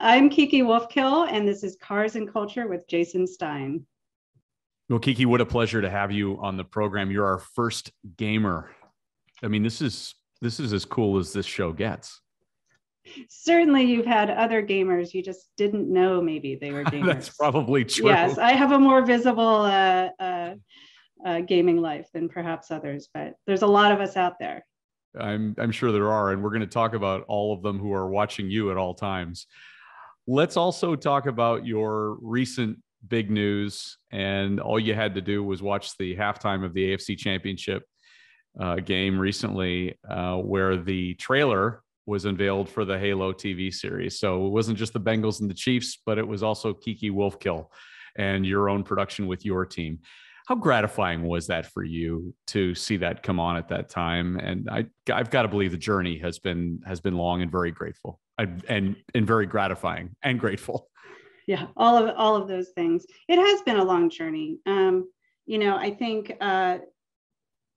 I'm Kiki Wolfkill, and this is Cars and Culture with Jason Stein. Well, Kiki, what a pleasure to have you on the program. You're our first gamer. I mean, this is as cool as this show gets. Certainly, you've had other gamers. You just didn't know maybe they were gamers. That's probably true. Yes, I have a more visible gaming life than perhaps others, but there's a lot of us out there. I'm sure there are, and we're going to talk about all of them who are watching you at all times. Let's also talk about your recent big news, and all you had to do was watch the halftime of the AFC Championship game recently, where the trailer was unveiled for the Halo TV series. So it wasn't just the Bengals and the Chiefs, but it was also Kiki Wolfkill and your own production with your team. How gratifying was that for you to see that come on at that time? And I've got to believe the journey has been long and very grateful, and very gratifying and grateful. Yeah, all of those things. It has been a long journey. I think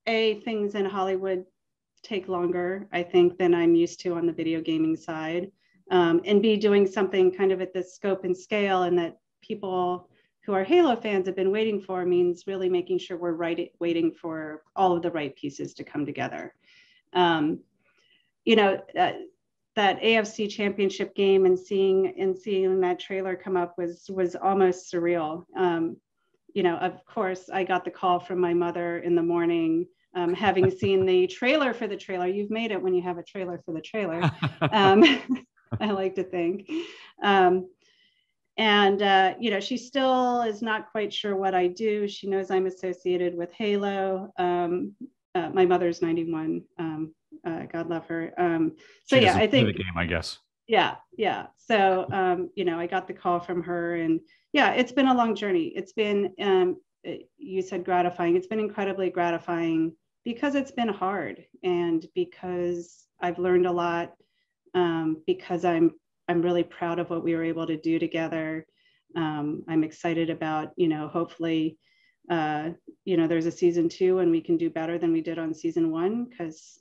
things in Hollywood take longer, I think, than I'm used to on the video gaming side, and B, doing something kind of at this scope and scale, and that people who are Halo fans have been waiting for, means really making sure we're waiting for all of the right pieces to come together. That AFC Championship game and seeing that trailer come up was almost surreal. Of course, I got the call from my mother in the morning, having seen the trailer for the trailer. You've made it when you have a trailer for the trailer. I like to think. She still is not quite sure what I do. She knows I'm associated with Halo. My mother's 91. God love her. I think the game, I guess. Yeah. So, I got the call from her, and it's been a long journey. It's been, you said gratifying. It's been incredibly gratifying because it's been hard, and because I've learned a lot, because I'm really proud of what we were able to do together. I'm excited about, hopefully, there's a season 2 and we can do better than we did on season 1, because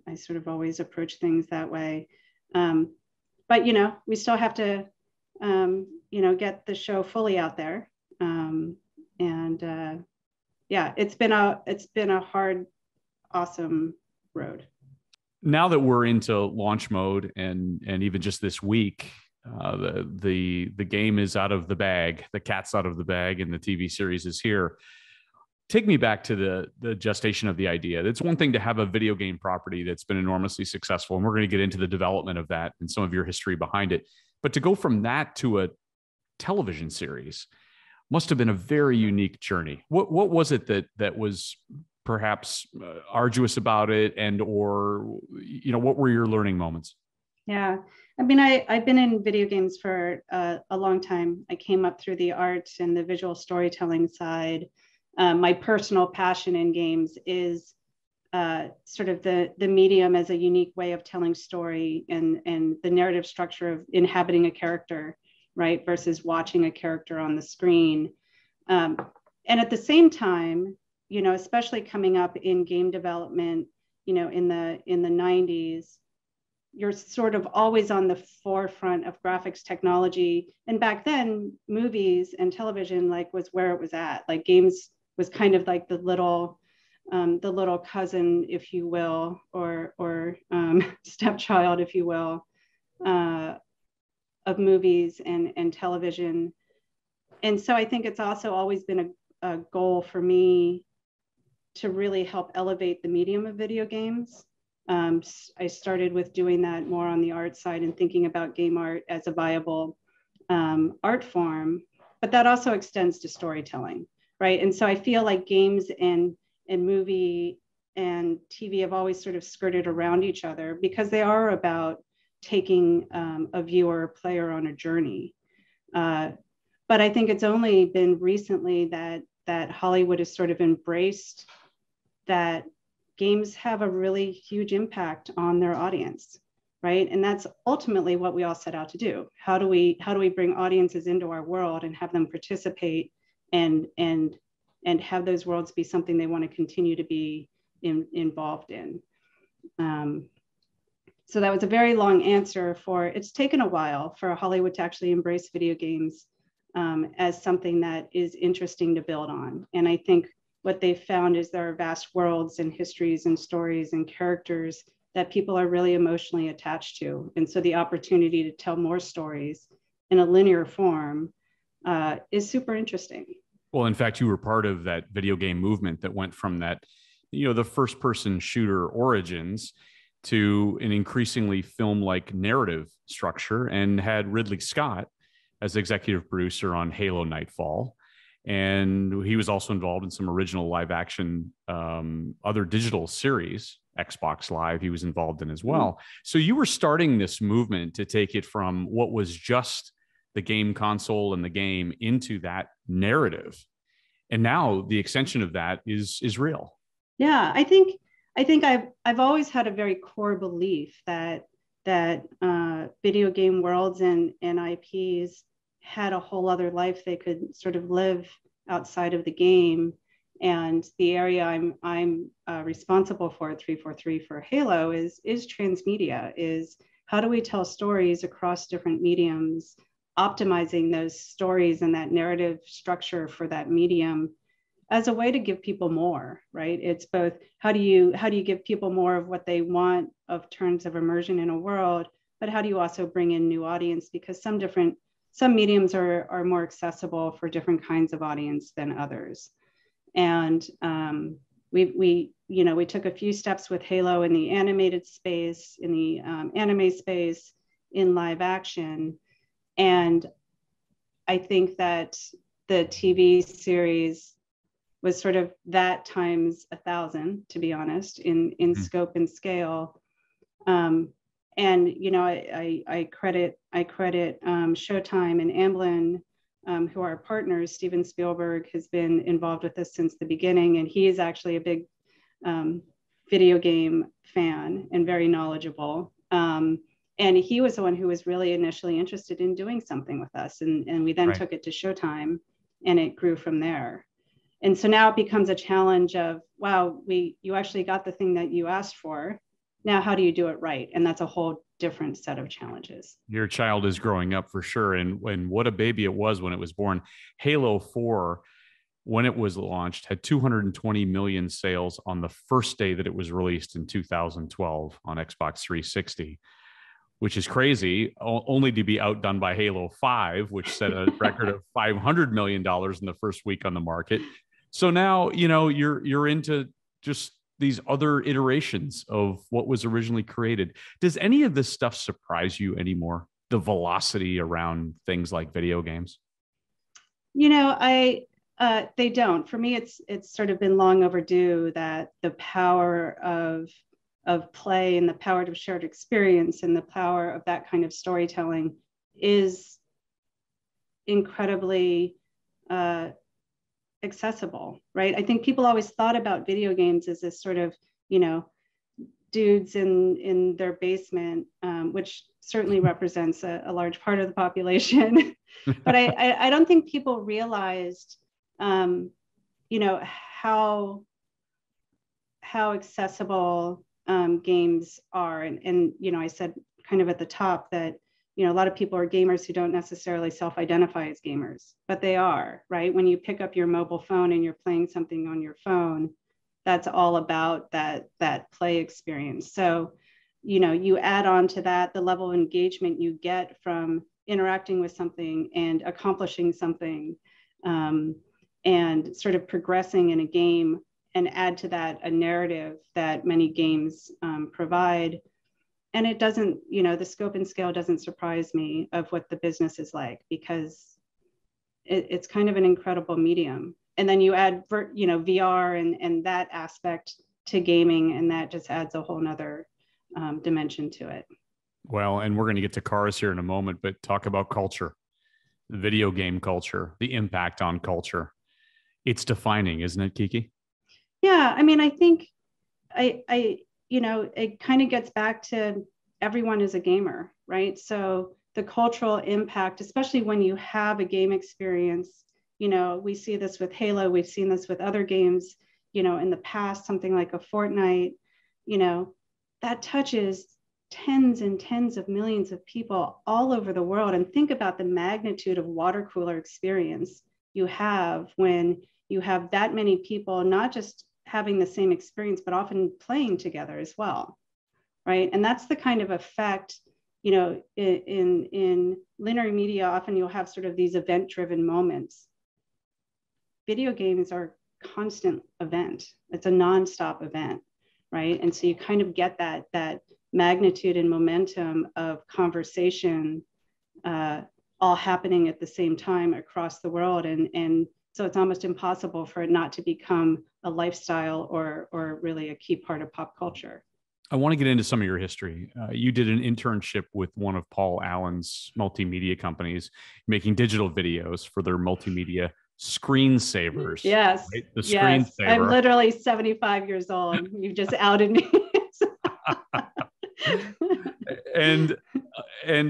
I sort of always approach things that way. But we still have to, get the show fully out there. It's been a hard, awesome road. Now that we're into launch mode, and even just this week, the game is out of the bag, the cat's out of the bag, and the TV series is here. Take me back to the gestation of the idea. It's one thing to have a video game property that's been enormously successful, and we're going to get into the development of that and some of your history behind it. But to go from that to a television series must have been a very unique journey. What was it that was perhaps arduous about it, or what were your learning moments? Yeah, I mean, I've been in video games for a long time. I came up through the art and the visual storytelling side. My personal passion in games is sort of the medium as a unique way of telling story, and the narrative structure of inhabiting a character, right, versus watching a character on the screen. And at the same time, especially coming up in game development, in the 90s, you're sort of always on the forefront of graphics technology. And back then, movies and television was where it was at. Like, games was kind of like the little cousin, if you will, or stepchild, if you will, of movies and television. And so I think it's also always been a goal for me to really help elevate the medium of video games. I started with doing that more on the art side and thinking about game art as a viable art form, but that also extends to storytelling, right? And so I feel like games and movie and TV have always sort of skirted around each other, because they are about taking a viewer or player on a journey. But I think it's only been recently that Hollywood has sort of embraced that games have a really huge impact on their audience, right? And that's ultimately what we all set out to do. How do we bring audiences into our world and have them participate and have those worlds be something they want to continue to be involved in? So that was a very long answer for, it's taken a while for Hollywood to actually embrace video games as something that is interesting to build on. And I think what they've found is there are vast worlds and histories and stories and characters that people are really emotionally attached to. And so the opportunity to tell more stories in a linear form is super interesting. Well, in fact, you were part of that video game movement that went from that, the first person shooter origins to an increasingly film-like narrative structure, and had Ridley Scott as executive producer on Halo Nightfall. And he was also involved in some original live action, other digital series, Xbox Live, he was involved in as well. So you were starting this movement to take it from what was just the game console and the game into that narrative. And now the extension of that is real. Yeah, I think I've always had a very core belief that video game worlds and IPs had a whole other life they could sort of live outside of the game. And the area I'm responsible for at 343 for Halo is transmedia, is how do we tell stories across different mediums, optimizing those stories and that narrative structure for that medium as a way to give people more, right? It's both how do you give people more of what they want of terms of immersion in a world, but how do you also bring in new audience? Because some mediums are more accessible for different kinds of audience than others. And we took a few steps with Halo in the animated space, in the anime space, in live action. And I think that the TV series was sort of that times 1,000, to be honest, in scope and scale. And I credit Showtime and Amblin, who are partners. Steven Spielberg has been involved with this since the beginning, and he is actually a big video game fan and very knowledgeable. And he was the one who was really initially interested in doing something with us, and we then took it to Showtime, and it grew from there. And so now it becomes a challenge of, wow, you actually got the thing that you asked for. Now, how do you do it right? And that's a whole different set of challenges. Your child is growing up for sure. And what a baby it was when it was born. Halo 4, when it was launched, had 220 million sales on the first day that it was released in 2012 on Xbox 360, which is crazy, only to be outdone by Halo 5, which set a record of $500 million in the first week on the market. So now, you're into just these other iterations of what was originally created. Does any of this stuff surprise you anymore? The velocity around things like video games? They don't. For me, it's sort of been long overdue that the power of play and the power of shared experience and the power of that kind of storytelling is incredibly accessible, right? I think people always thought about video games as this sort of, dudes in their basement, which certainly represents a large part of the population. But I don't think people realized, how accessible games are. And I said kind of at the top that a lot of people are gamers who don't necessarily self-identify as gamers, but they are, right? When you pick up your mobile phone and you're playing something on your phone, that's all about that play experience. So, you add on to that the level of engagement you get from interacting with something and accomplishing something, and sort of progressing in a game, and add to that a narrative that many games provide. And it doesn't, the scope and scale doesn't surprise me of what the business is like, because it's kind of an incredible medium. And then you add, VR and that aspect to gaming, and that just adds a whole nother dimension to it. Well, and we're going to get to cars here in a moment, but talk about culture, the video game culture, the impact on culture. It's defining, isn't it, Kiki? Yeah, I mean, I think it kind of gets back to everyone is a gamer, right? So the cultural impact, especially when you have a game experience, we see this with Halo, we've seen this with other games, in the past, something like a Fortnite, that touches tens and tens of millions of people all over the world. And think about the magnitude of water cooler experience you have when you have that many people, not just having the same experience, but often playing together as well, right? And that's the kind of effect, you know, in linear media, often you'll have sort of these event-driven moments. Video games are a constant event. It's a nonstop event, right? And so you kind of get that magnitude and momentum of conversation all happening at the same time across the world. And so it's almost impossible for it not to become a lifestyle or really a key part of pop culture. I want to get into some of your history. You did an internship with one of Paul Allen's multimedia companies, making digital videos for their multimedia screensavers. Yes. Right? The yes. screensaver. I'm literally 75 years old. You've just outed me. and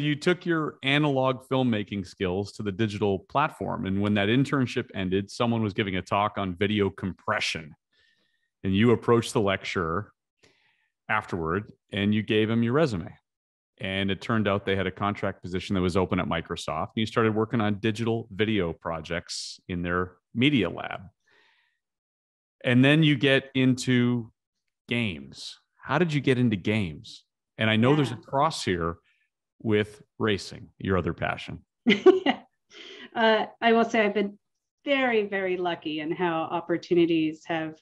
you took your analog filmmaking skills to the digital platform. And when that internship ended, someone was giving a talk on video compression. And you approached the lecturer afterward and you gave him your resume. And it turned out they had a contract position that was open at Microsoft. And you started working on digital video projects in their media lab. And then you get into games. How did you get into games? And I know there's a cross here with racing, your other passion. I will say I've been very, very lucky in how opportunities have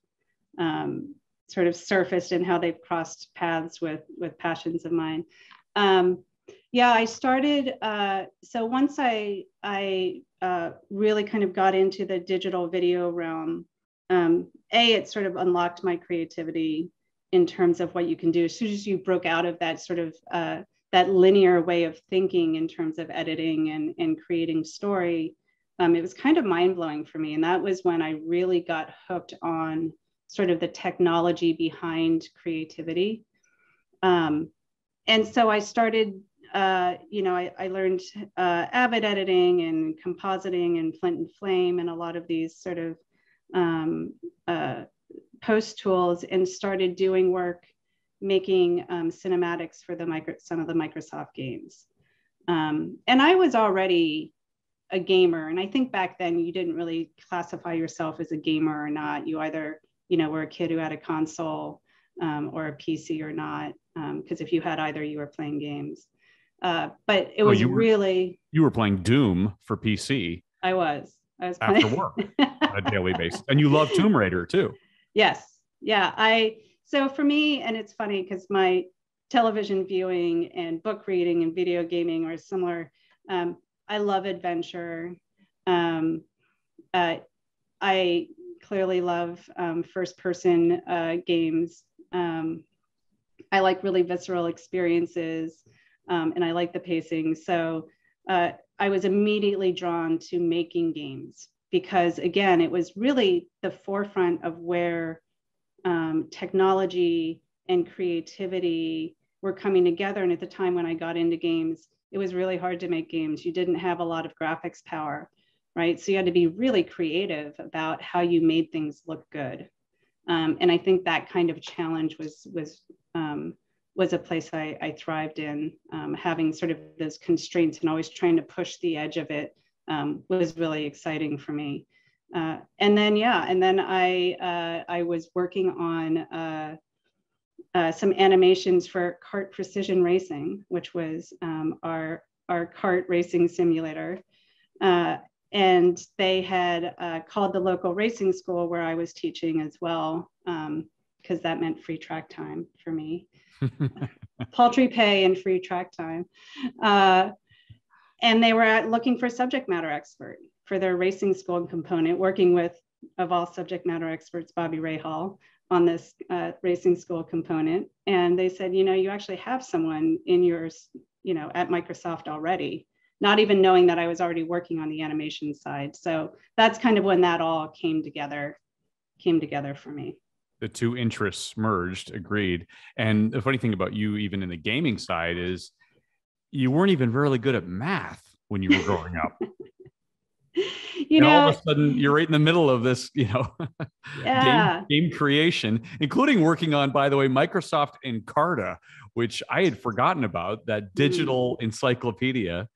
sort of surfaced and how they've crossed paths with passions of mine. I started, so once I really kind of got into the digital video realm, it sort of unlocked my creativity in terms of what you can do. As soon as you broke out of that sort of that linear way of thinking in terms of editing and creating story, it was kind of mind-blowing for me. And that was when I really got hooked on sort of the technology behind creativity. And so I started, I learned Avid editing and compositing and Flint and Flame and a lot of these sort of post tools, and started doing work making cinematics for some of the Microsoft games. And I was already a gamer. And I think back then you didn't really classify yourself as a gamer or not. You either, were a kid who had a console or a PC or not. Because if you had either, you were playing games. But it was really... You were playing Doom for PC. I was after playing... work on a daily basis. And you love Tomb Raider too. Yes. Yeah. So for me, and it's funny because my television viewing and book reading and video gaming are similar. I love adventure. I clearly love first person games. I like really visceral experiences, and I like the pacing. So I was immediately drawn to making games because, again, it was really the forefront of where technology and creativity were coming together. And at the time when I got into games, it was really hard to make games. You didn't have a lot of graphics power, right? So you had to be really creative about how you made things look good. And I think that kind of challenge was a place I thrived in. Having sort of those constraints and always trying to push the edge of it was really exciting for me. And then I was working on some animations for Kart Precision Racing, which was our kart racing simulator. And they had called the local racing school where I was teaching as well, because that meant free track time for me. Paltry pay and free track time. And they were looking for a subject matter expert for their racing school component, working with, of all subject matter experts, Bobby Rahal on this racing school component. And they said, you actually have someone in yours, at Microsoft already, not even knowing that I was already working on the animation side. So that's kind of when that all came together for me. The two interests merged, agreed. And the funny thing about you, even in the gaming side, is you weren't even really good at math when you were growing up. All of a sudden you're right in the middle of this, yeah. game creation, including working on, by the way, Microsoft Encarta, which I had forgotten about, that digital encyclopedia.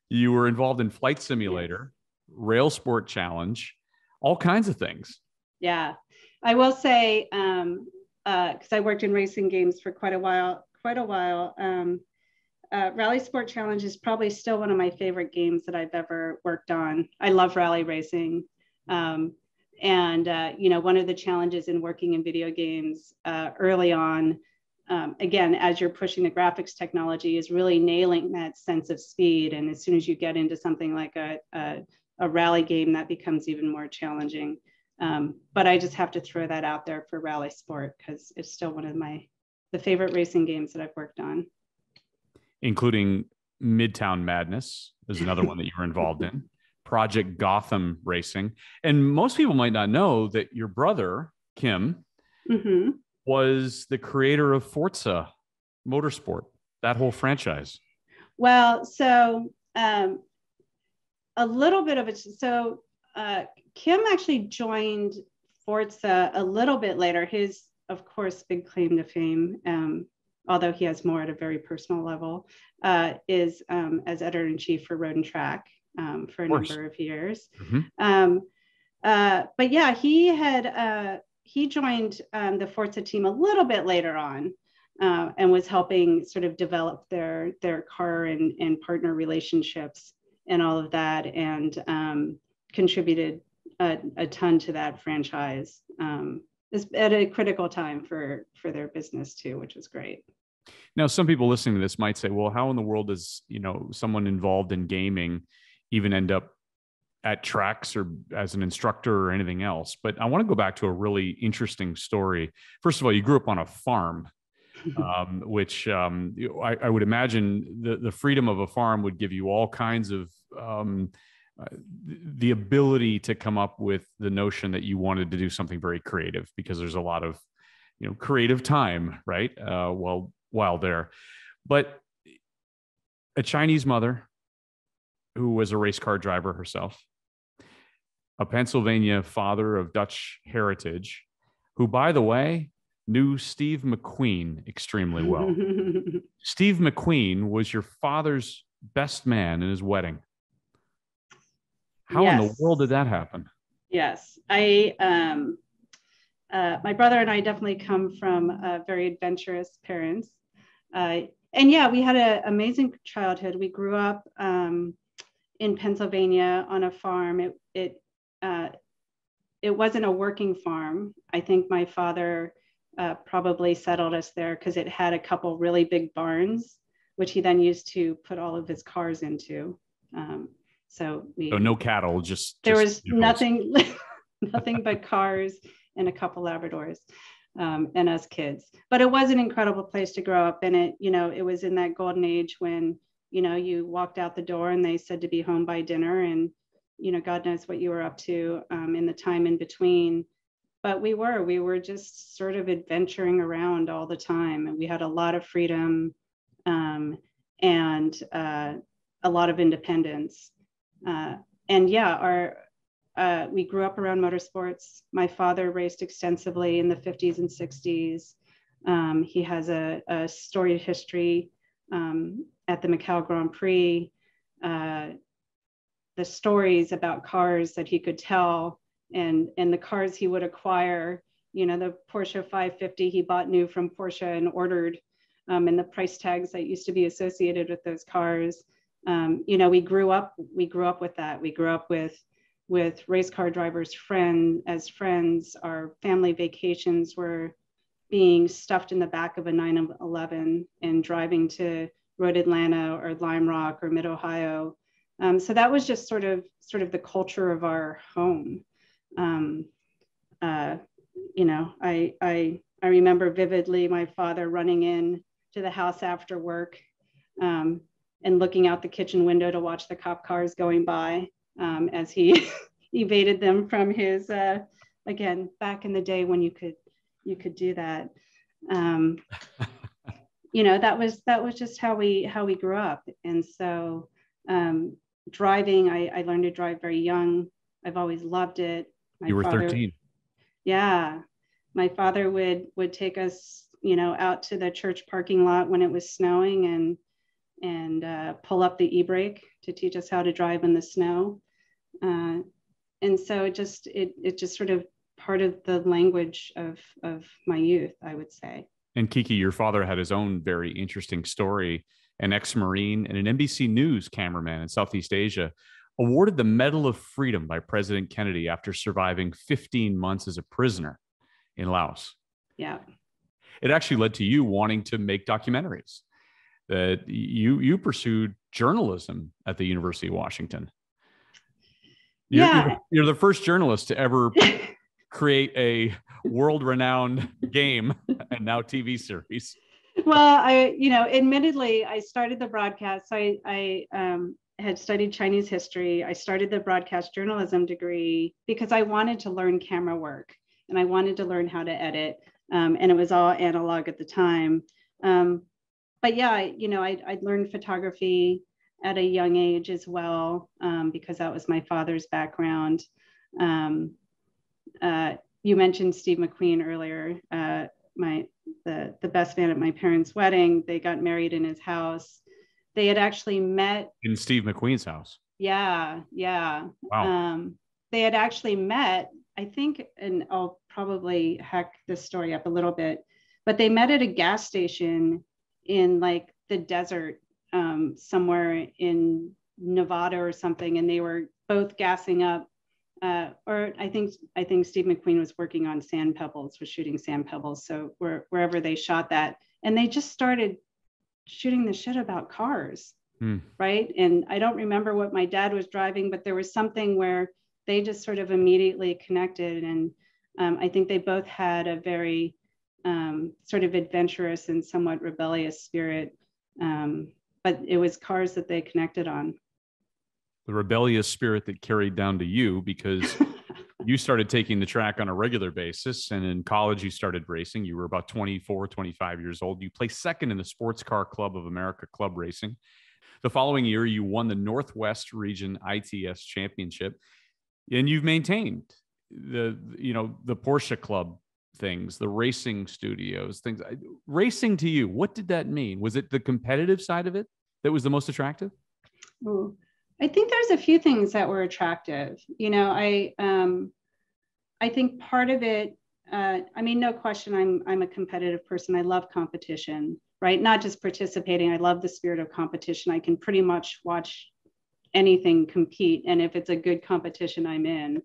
You were involved in Flight Simulator, Rail Sport Challenge, all kinds of things. Yeah, I will say, because I worked in racing games for quite a while. Rally Sport Challenge is probably still one of my favorite games that I've ever worked on. I love rally racing. One of the challenges in working in video games early on, again, as you're pushing the graphics technology, is really nailing that sense of speed. And as soon as you get into something like a rally game, that becomes even more challenging. But I just have to throw that out there for Rally Sport because it's still one of the favorite racing games that I've worked on. Including Midtown Madness is another one that you were involved in. Project Gotham Racing. And most people might not know that your brother, Kim, was the creator of Forza Motorsport, that whole franchise. Well, so a little bit of it. So Kim actually joined Forza a little bit later. His, of course, big claim to fame, although he has more at a very personal level, is as editor-in-chief for Road and Track for a number of years. But yeah, he joined the Forza team a little bit later on and was helping sort of develop their car and partner relationships and all of that, and contributed a ton to that franchise at a critical time for their business too, which was great. Now, some people listening to this might say, well, how in the world does, someone involved in gaming even end up at tracks or as an instructor or anything else? But I want to go back to a really interesting story. First of all, you grew up on a farm, which I would imagine the freedom of a farm would give you all kinds of the ability to come up with the notion that you wanted to do something very creative, because there's a lot of, creative time, right? While there. But a Chinese mother who was a race car driver herself, a Pennsylvania father of Dutch heritage, who, by the way, knew Steve McQueen extremely well. Steve McQueen was your father's best man in his wedding. How in the world did that happen? Yes, my brother and I definitely come from very adventurous parents. And yeah, we had an amazing childhood. We grew up in Pennsylvania on a farm. It wasn't a working farm. I think my father probably settled us there because it had a couple really big barns, which he then used to put all of his cars into. So no cattle, just there was nothing but cars and a couple Labradors. And us kids. But it was an incredible place to grow up. And it was in that golden age when, you walked out the door and they said to be home by dinner, and, God knows what you were up to in the time in between. But we were just sort of adventuring around all the time. And we had a lot of freedom and a lot of independence. And yeah, we grew up around motorsports. My father raced extensively in the 50s and 60s. He has a storied history at the Macau Grand Prix. The stories about cars that he could tell and the cars he would acquire, the Porsche 550 he bought new from Porsche and ordered, and the price tags that used to be associated with those cars. We grew up with that. We grew up with race car drivers friends. Our family vacations were being stuffed in the back of a 911 and driving to Road Atlanta or Lime Rock or Mid Ohio. So that was just sort of the culture of our home. I remember vividly my father running in to the house after work and looking out the kitchen window to watch the cop cars going by. As he evaded them from his, again, back in the day when you could do that. That was just how we grew up. And so driving, I learned to drive very young. I've always loved it. You were 13. Yeah. My father would take us out to the church parking lot when it was snowing and pull up the e-brake to teach us how to drive in the snow. And so it just sort of part of the language of my youth, I would say. And Kiki, your father had his own very interesting story, an ex-Marine and an NBC News cameraman in Southeast Asia, awarded the Medal of Freedom by President Kennedy after surviving 15 months as a prisoner in Laos. Yeah. It actually led to you wanting to make documentaries. That you pursued journalism at the University of Washington. You're the first journalist to ever create a world-renowned game and now TV series. Well, admittedly, I started the broadcast. I had studied Chinese history. I started the broadcast journalism degree because I wanted to learn camera work and I wanted to learn how to edit. And it was all analog at the time. But yeah, I learned photography at a young age as well, because that was my father's background. You mentioned Steve McQueen earlier, the best man at my parents' wedding. They got married in his house. They had actually met in Steve McQueen's house. Yeah. Wow. They had actually met, I think, and I'll probably hack this story up a little bit, but they met at a gas station in like the desert, somewhere in Nevada or something, and they were both gassing up. Or I think Steve McQueen was working on sand pebbles, was shooting sand pebbles. So wherever they shot that, and they just started shooting the shit about cars, right? And I don't remember what my dad was driving, but there was something where they just sort of immediately connected. And I think they both had a very sort of adventurous and somewhat rebellious spirit. But it was cars that they connected on. The rebellious spirit that carried down to you because you started taking the track on a regular basis. And in college, you started racing. You were about 24, 25 years old. You placed second in the Sports Car Club of America Club Racing. The following year, you won the Northwest Region ITS Championship. And you've maintained the Porsche Club things, the racing studios, things. Racing to you, what did that mean? Was it the competitive side of it that was the most attractive? Ooh. I think there's a few things that were attractive. I think part of it, no question, I'm a competitive person. I love competition, right? Not just participating. I love the spirit of competition. I can pretty much watch anything compete. And if it's a good competition, I'm in.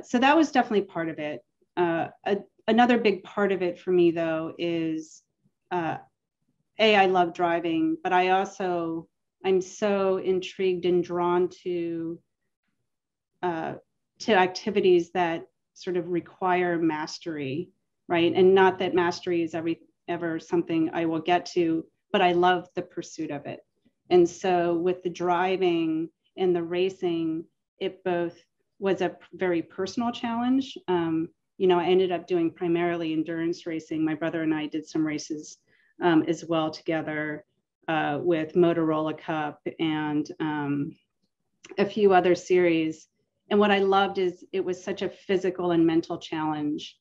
So that was definitely part of it. Another big part of it for me, though, is I love driving, but I'm so intrigued and drawn to activities that sort of require mastery, right? And not that mastery is ever something I will get to, but I love the pursuit of it. And so with the driving and the racing, it both was a very personal challenge. I ended up doing primarily endurance racing. My brother and I did some races as well together. With Motorola Cup and a few other series. And what I loved is it was such a physical and mental challenge.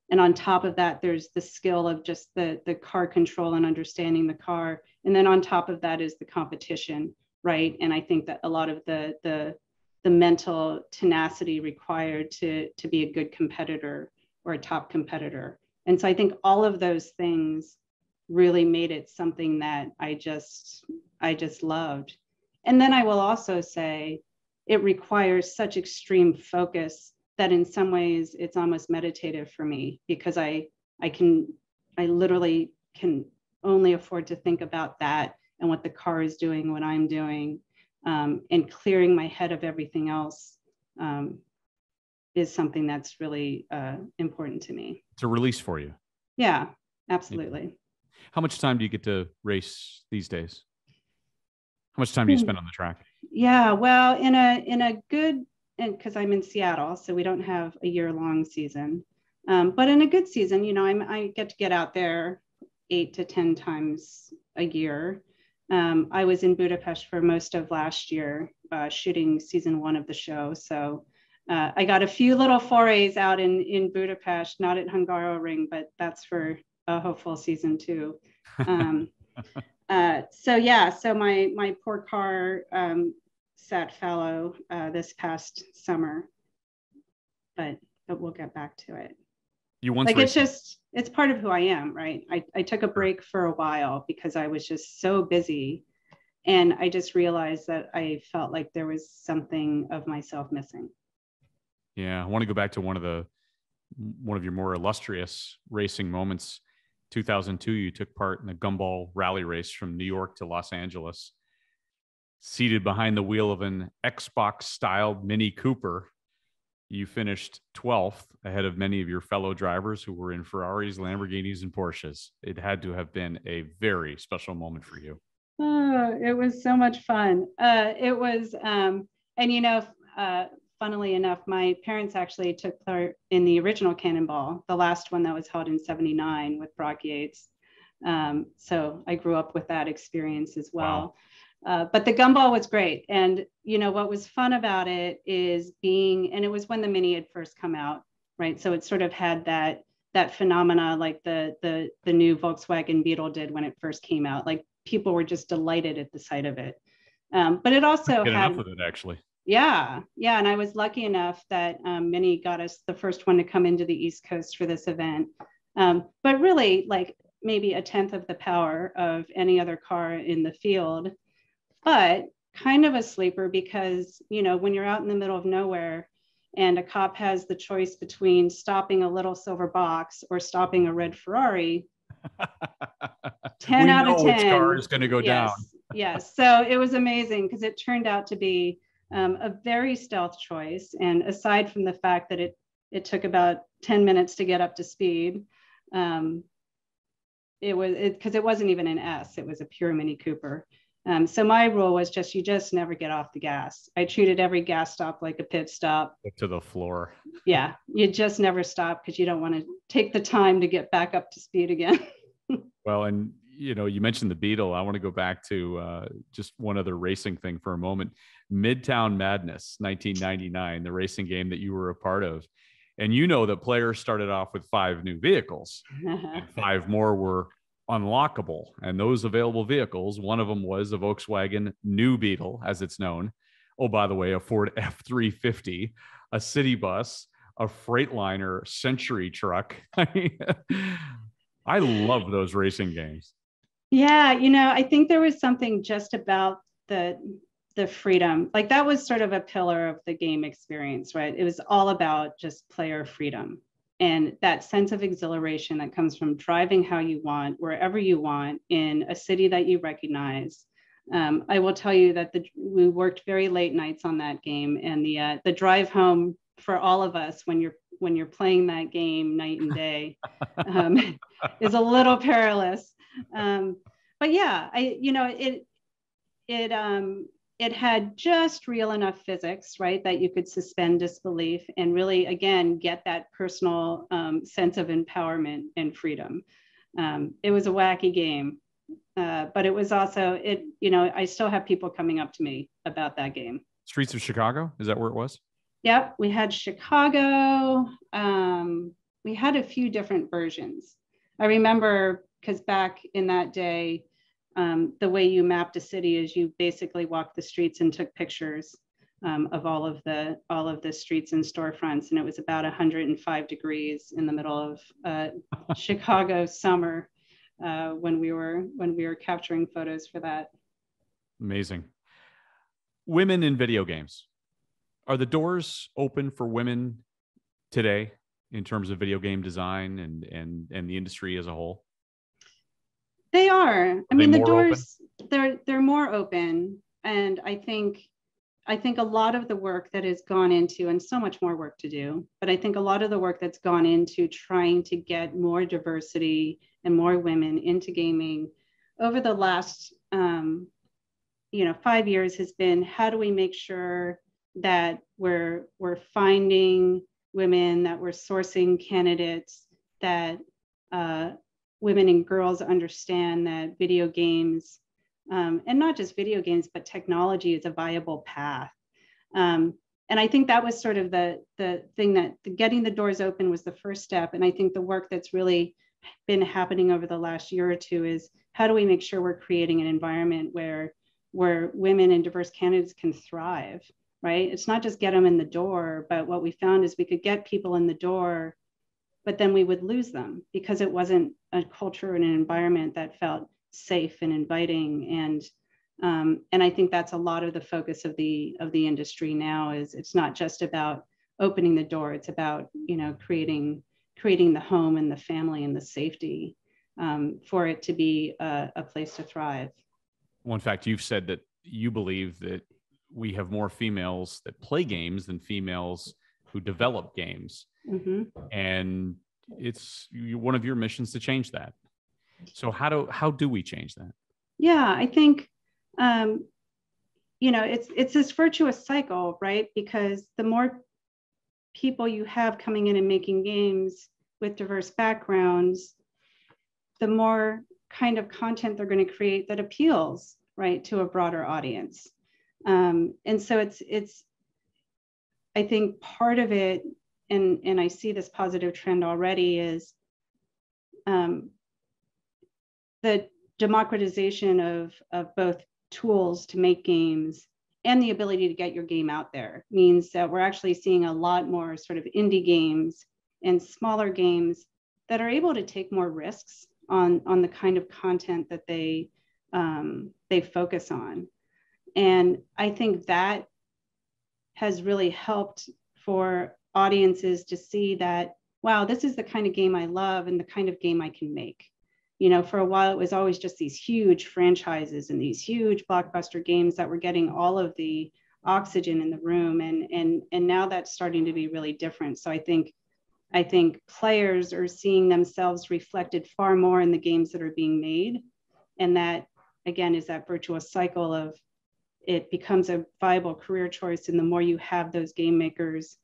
And on top of that, there's the skill of just the car control and understanding the car. And then on top of that is the competition, right? And I think that a lot of the mental tenacity required to be a good competitor or a top competitor. And so I think all of those things really made it something that I just loved. And then I will also say it requires such extreme focus that in some ways it's almost meditative for me, because I literally can only afford to think about that and what the car is doing, what I'm doing, and clearing my head of everything else is something that's really important to me. It's a release for you. Yeah, absolutely. Yeah. How much time do you get to race these days? How much time do you spend on the track? Yeah, well, in a good, and because I'm in Seattle, so we don't have a year-long season, but in a good season, I get to get out there 8 to 10 times a year. I was in Budapest for most of last year, shooting season 1 of the show. So I got a few little forays out in Budapest, not at Hungaroring, but that's for a hopeful season 2. So yeah, so my poor car sat fallow this past summer, but we'll get back to it. You once like it's part of who I am, right? I took a break for a while because I was just so busy, and I just realized that I felt like there was something of myself missing. Yeah, I want to go back to one of your more illustrious racing moments. 2002, you took part in the Gumball Rally race from New York to Los Angeles. Seated behind the wheel of an Xbox-styled Mini Cooper, you finished 12th ahead of many of your fellow drivers who were in Ferraris, Lamborghinis, and Porsches. It had to have been a very special moment for you. Oh, it was so much fun. It was, and funnily enough, my parents actually took part in the original Cannonball, the last one that was held in '79 with Brock Yates. So I grew up with that experience as well. Wow. But the Gumball was great. And, what was fun about it is and it was when the Mini had first come out, right? So it sort of had that phenomena like the new Volkswagen Beetle did when it first came out. Like people were just delighted at the sight of it. But it also had enough of it, actually. Yeah. And I was lucky enough that Mini got us the first one to come into the East Coast for this event. But really, like maybe a tenth of the power of any other car in the field, but kind of a sleeper because, when you're out in the middle of nowhere and a cop has the choice between stopping a little silver box or stopping a red Ferrari, 10 out of 10. Which car is going to go down. Yes. So it was amazing because it turned out to be a very stealth choice. And aside from the fact that it took about 10 minutes to get up to speed, because it wasn't even an S, it was a pure Mini Cooper. So my rule was you just never get off the gas. I treated every gas stop like a pit stop. To the floor. Yeah, you just never stop because you don't want to take the time to get back up to speed again. Well, and you mentioned the Beetle. I want to go back to just one other racing thing for a moment. Midtown Madness, 1999, the racing game that you were a part of. And that players started off with 5 new vehicles. And 5 more were unlockable. And those available vehicles, one of them was a Volkswagen New Beetle, as it's known. Oh, by the way, a Ford F-350, a city bus, a Freightliner Century truck. I love those racing games. Yeah, I think there was something just about the freedom. Like that was sort of a pillar of the game experience, right? It was all about just player freedom and that sense of exhilaration that comes from driving how you want, wherever you want, in a city that you recognize. I will tell you that we worked very late nights on that game, and the drive home for all of us when you're playing that game night and day is a little perilous. But yeah, it had just real enough physics, right, that you could suspend disbelief and really, again, get that personal sense of empowerment and freedom. It was a wacky game, but it was also, I still have people coming up to me about that game. Streets of Chicago, is that where it was? Yep, we had Chicago. We had a few different versions. I remember because back in that day, the way you mapped a city is you basically walked the streets and took pictures of all of the streets and storefronts, and it was about 105 degrees in the middle of Chicago summer when we were capturing photos for that. Amazing. Women in video games. Are the doors open for women today in terms of video game design and the industry as a whole? They are. I mean, the doors, they're more open. And I think a lot of the work that has gone into, and so much more work to do, but I think a lot of the work that's gone into trying to get more diversity and more women into gaming over the last 5 years has been, how do we make sure that we're finding women, that we're sourcing candidates, that women and girls understand that video games, and not just video games, but technology is a viable path. and I think that was sort of the thing, that getting the doors open was the first step. And I think the work that's really been happening over the last year or two is, how do we make sure we're creating an environment where women and diverse candidates can thrive, right? It's not just get them in the door, but what we found is we could get people in the door, but then we would lose them because it wasn't a culture and an environment that felt safe and inviting. And I think that's a lot of the focus of the industry now. Is it's not just about opening the door, it's about, you know, creating the home and the family and the safety for it to be a place to thrive. Well, in fact, you've said that you believe that we have more females that play games than females who develop games. Mm-hmm. And it's one of your missions to change that. So how do we change that? Yeah, I think, you know, it's this virtuous cycle, right? Because the more people you have coming in and making games with diverse backgrounds, the more kind of content they're going to create that appeals, right, to a broader audience. And so it's I think part of it, and I see this positive trend already, is the democratization of both tools to make games and the ability to get your game out there means that we're actually seeing a lot more sort of indie games and smaller games that are able to take more risks on the kind of content that they focus on. And I think that has really helped for audiences to see that, wow, this is the kind of game I love and the kind of game I can make. You know, for a while, it was always just these huge franchises and these huge blockbuster games that were getting all of the oxygen in the room. And now that's starting to be really different. So I think players are seeing themselves reflected far more in the games that are being made. And that, again, is that virtuous cycle of it becomes a viable career choice. And the more you have those game makers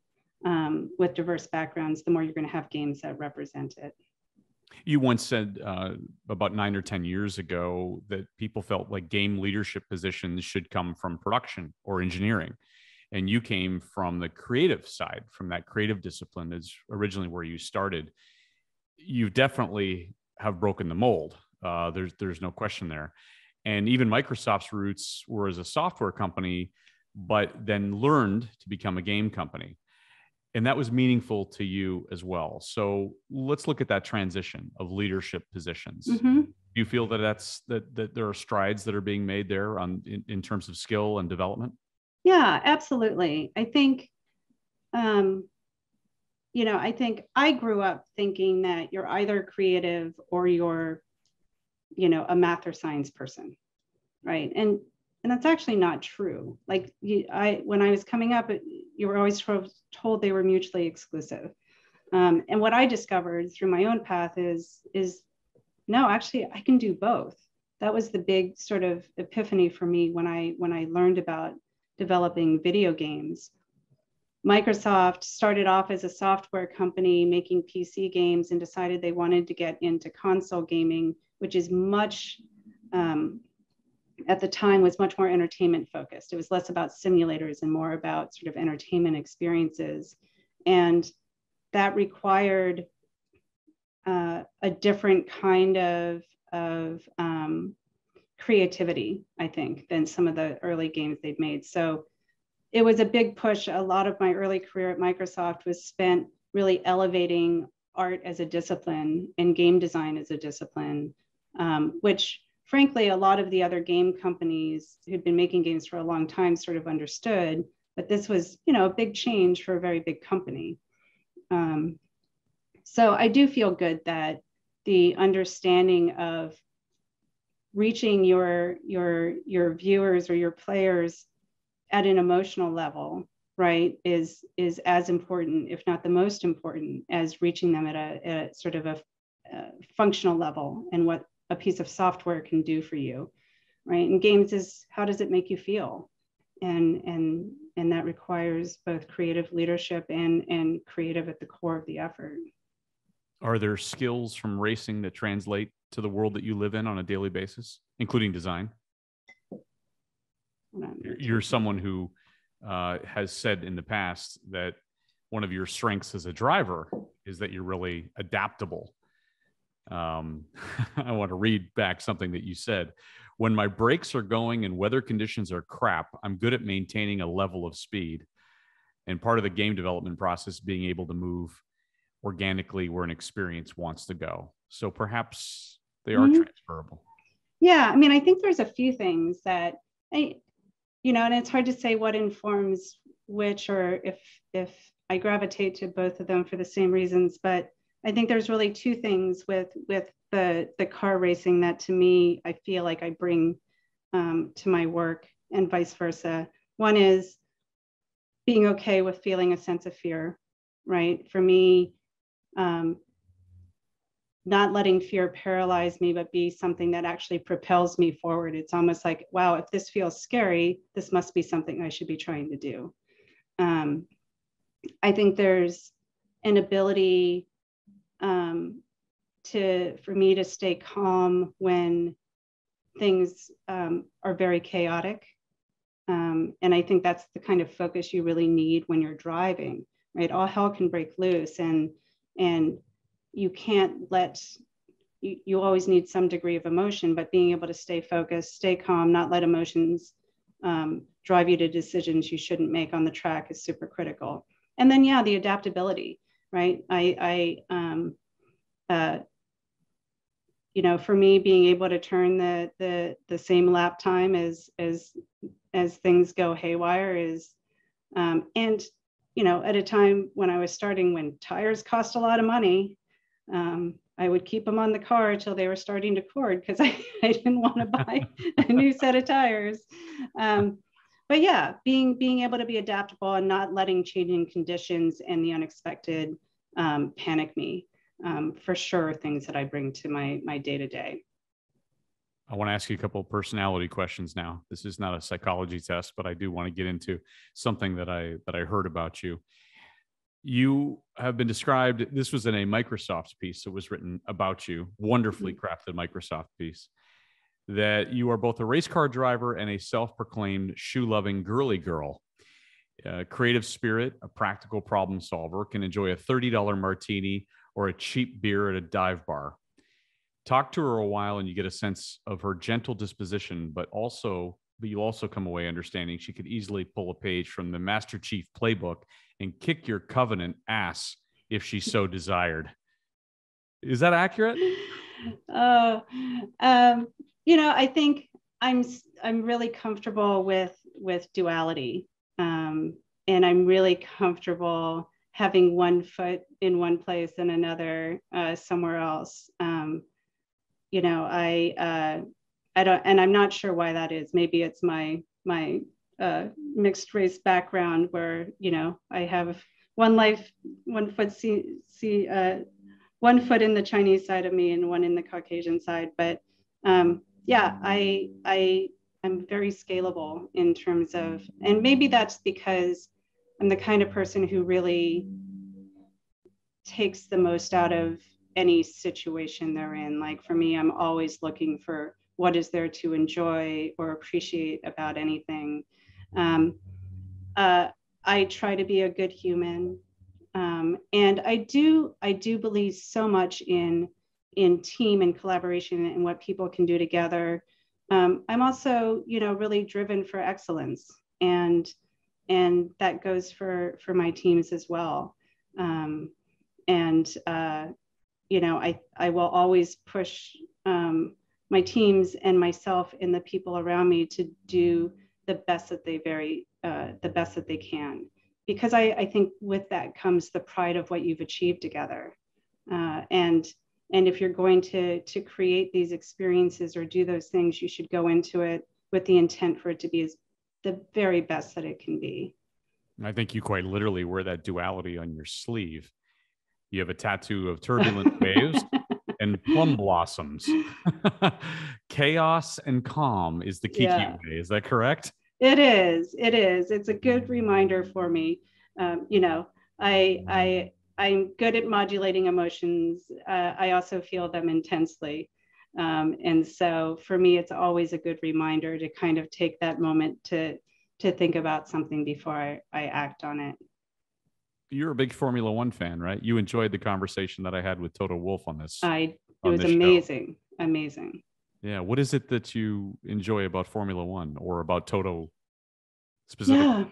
with diverse backgrounds, the more you're going to have games that represent it. You once said about 9 or 10 years ago that people felt like game leadership positions should come from production or engineering. And you came from the creative side, from that creative discipline is originally where you started. You definitely have broken the mold. There's no question there. And even Microsoft's roots were as a software company, but then learned to become a game company. And that was meaningful to you as well. So let's look at that transition of leadership positions. Mm-hmm. Do you feel that there are strides that are being made there in terms of skill and development? Yeah, absolutely. I think, you know, I think I grew up thinking that you're either creative or you're, you know, a math or science person, right? And that's actually not true. Like when I was coming up, you were always told they were mutually exclusive. And what I discovered through my own path is no, actually I can do both. That was the big sort of epiphany for me when I learned about developing video games. Microsoft started off as a software company making PC games and decided they wanted to get into console gaming, which is much, at the time, was much more entertainment focused. It was less about simulators and more about sort of entertainment experiences. And that required a different kind of creativity, I think, than some of the early games they've made. So it was a big push. A lot of my early career at Microsoft was spent really elevating art as a discipline and game design as a discipline, which frankly, a lot of the other game companies who'd been making games for a long time sort of understood, but this was, you know, a big change for a very big company. So I do feel good that the understanding of reaching your viewers or your players at an emotional level, right, is as important, if not the most important, as reaching them at a sort of a functional level and what a piece of software can do for you, right? And games is, how does it make you feel? And that requires both creative leadership and creative at the core of the effort. Are there skills from racing that translate to the world that you live in on a daily basis, including design? You're someone who has said in the past that one of your strengths as a driver is that you're really adaptable. I want to read back something that you said. When my brakes are going and weather conditions are crap, I'm good at maintaining a level of speed. And part of the game development process, being able to move organically where an experience wants to go. So perhaps they are transferable. Yeah, I mean, I think there's a few things that, and it's hard to say what informs which, or if I gravitate to both of them for the same reasons. But I think there's really two things with the car racing that, to me, I feel like I bring to my work, and vice versa. One is being okay with feeling a sense of fear, right? For me, not letting fear paralyze me, but be something that actually propels me forward. It's almost like, wow, if this feels scary, this must be something I should be trying to do. I think there's an ability for me to stay calm when things are very chaotic. And I think that's the kind of focus you really need when you're driving, right? All hell can break loose, and you can't you always need some degree of emotion, but being able to stay focused, stay calm, not let emotions drive you to decisions you shouldn't make on the track is super critical. And then, yeah, the adaptability, right? For me, being able to turn the same lap time as things go haywire is, and at a time when I was starting, when tires cost a lot of money, I would keep them on the car until they were starting to cord, because I didn't want to buy a new set of tires. But yeah, being able to be adaptable and not letting changing conditions and the unexpected panic me, for sure, things that I bring to my day-to-day. I want to ask you a couple of personality questions now. This is not a psychology test, but I do want to get into something that I heard about you. You have been described, this was in a Microsoft piece that was written about you, wonderfully crafted Microsoft piece, that you are both a race car driver and a self-proclaimed shoe-loving girly girl. Creative spirit, a practical problem solver, can enjoy a $30 martini or a cheap beer at a dive bar. Talk to her a while and you get a sense of her gentle disposition, but you also come away understanding she could easily pull a page from the Master Chief playbook and kick your Covenant ass if she so desired. Is that accurate? I think I'm really comfortable with duality, and I'm really comfortable having one foot in one place and another somewhere else. I don't, and I'm not sure why that is. Maybe it's my mixed race background, where I have one foot in the Chinese side of me and one in the Caucasian side. But I'm very scalable in terms of, and maybe that's because I'm the kind of person who really takes the most out of any situation they're in. Like for me, I'm always looking for what is there to enjoy or appreciate about anything. I try to be a good human. And I do believe so much in team and collaboration and what people can do together. I'm also, really driven for excellence, and that goes for my teams as well. I will always push my teams and myself and the people around me to do the best that they can, because I think with that comes the pride of what you've achieved together. And if you're going to create these experiences or do those things, you should go into it with the intent for it to be the very best that it can be. I think you quite literally wear that duality on your sleeve. You have a tattoo of turbulent waves and plum blossoms. Chaos and calm is the Kiki way. Is that correct? It is. It's a good reminder for me. I'm good at modulating emotions. I also feel them intensely. And so for me, it's always a good reminder to kind of take that moment to think about something before I act on it. You're a big Formula One fan, right? You enjoyed the conversation that I had with Toto Wolff on this. It was amazing, amazing. Yeah. What is it that you enjoy about Formula One or about Toto specifically? Yeah.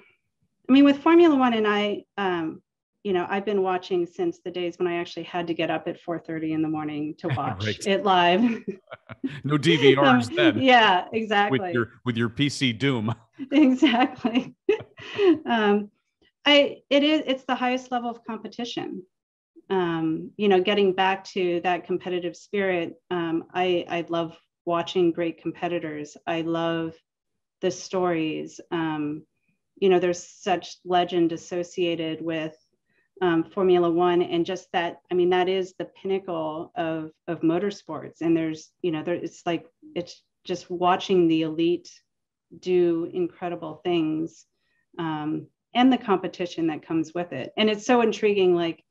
I mean, with Formula One, and I've been watching since the days when I actually had to get up at 4:30 in the morning to watch it live. No DVRs then. Yeah, exactly. With your PC Doom. Exactly. It's the highest level of competition. Getting back to that competitive spirit, I love watching great competitors. I love the stories. There's such legend associated with Formula One, and just that, I mean, that is the pinnacle of motorsports. And it's just watching the elite do incredible things, and the competition that comes with it. And it's so intriguing, like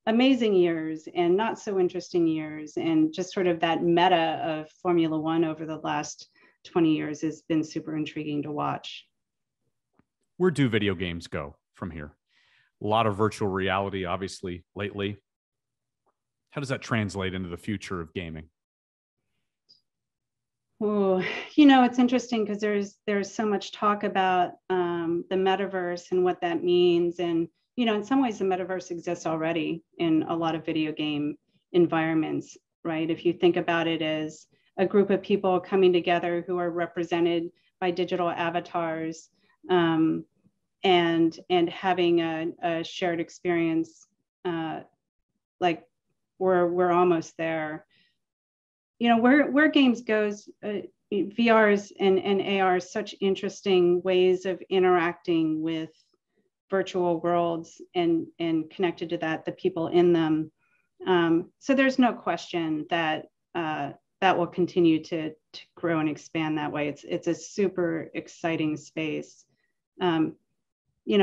amazing years and not so interesting years, and just sort of that meta of Formula One over the last 20 years has been super intriguing to watch. Where do video games go from here? A lot of virtual reality, obviously, lately. How does that translate into the future of gaming? Oh, it's interesting because there's so much talk about the metaverse and what that means. And, in some ways the metaverse exists already in a lot of video game environments, right? If you think about it as a group of people coming together who are represented by digital avatars, and having a shared experience, like we're almost there. Where games goes, VRs and AR is such interesting ways of interacting with virtual worlds and connected to that, the people in them. So there's no question that that will continue to grow and expand that way. It's a super exciting space.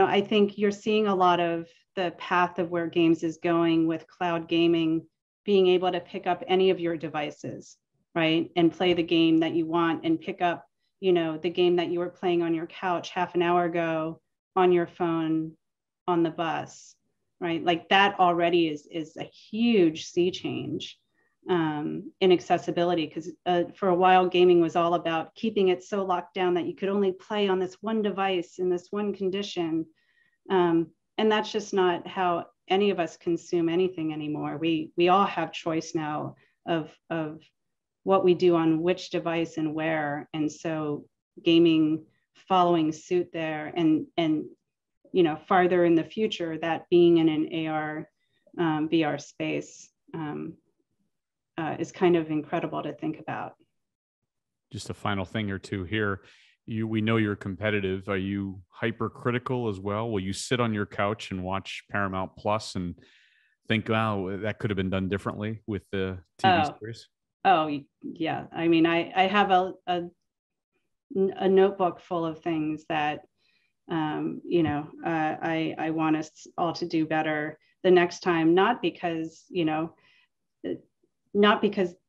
I think you're seeing a lot of the path of where games is going with cloud gaming, being able to pick up any of your devices, right? And play the game that you want, and pick up, the game that you were playing on your couch half an hour ago on your phone on the bus, right? Like that already is a huge sea change in accessibility, because for a while gaming was all about keeping it so locked down that you could only play on this one device in this one condition, and that's just not how any of us consume anything anymore. We all have choice now of what we do on which device and where, and so gaming following suit there, and farther in the future, that being in an AR VR space is kind of incredible to think about. Just a final thing or two here. We know you're competitive. Are you hypercritical as well? Will you sit on your couch and watch Paramount Plus and think, wow, that could have been done differently with the TV series? Oh, yeah. I mean, I have a notebook full of things that, I want us all to do better the next time, not because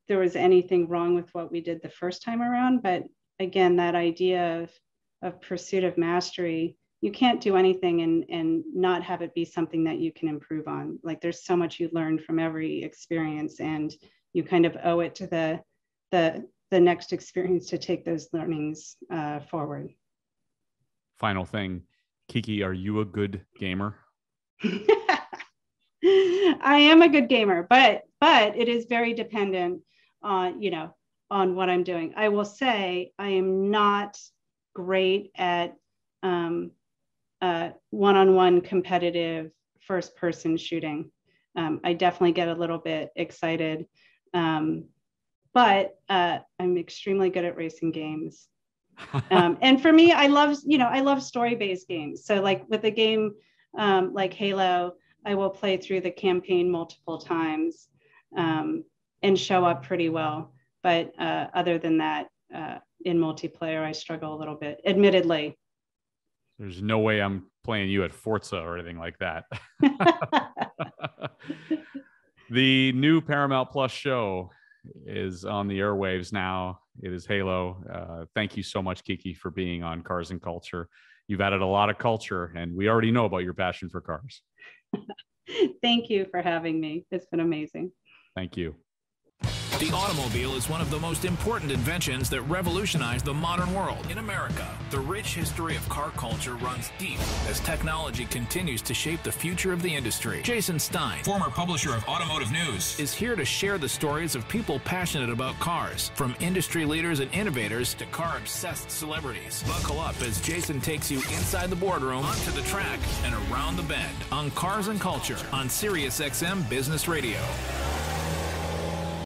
there was anything wrong with what we did the first time around, but again, that idea of pursuit of mastery. You can't do anything and not have it be something that you can improve on. Like there's so much you learn from every experience, and you kind of owe it to the next experience to take those learnings forward. Final thing, Kiki, are you a good gamer? I am a good gamer, but it is very dependent on what I'm doing. I will say I am not great at one-on-one competitive first-person shooting. I definitely get a little bit excited, but I'm extremely good at racing games. And for me, I love story-based games. So like with a game like Halo, I will play through the campaign multiple times and show up pretty well. But other than that, in multiplayer, I struggle a little bit, admittedly. There's no way I'm playing you at Forza or anything like that. The new Paramount Plus show is on the airwaves now. It is Halo. Thank you so much, Kiki, for being on Cars and Culture. You've added a lot of culture, and we already know about your passion for cars. Thank you for having me. It's been amazing. Thank you. The automobile is one of the most important inventions that revolutionized the modern world. In America, the rich history of car culture runs deep as technology continues to shape the future of the industry. Jason Stein, former publisher of Automotive News, is here to share the stories of people passionate about cars, from industry leaders and innovators to car-obsessed celebrities. Buckle up as Jason takes you inside the boardroom, onto the track, and around the bend on Cars and Culture on SiriusXM Business Radio.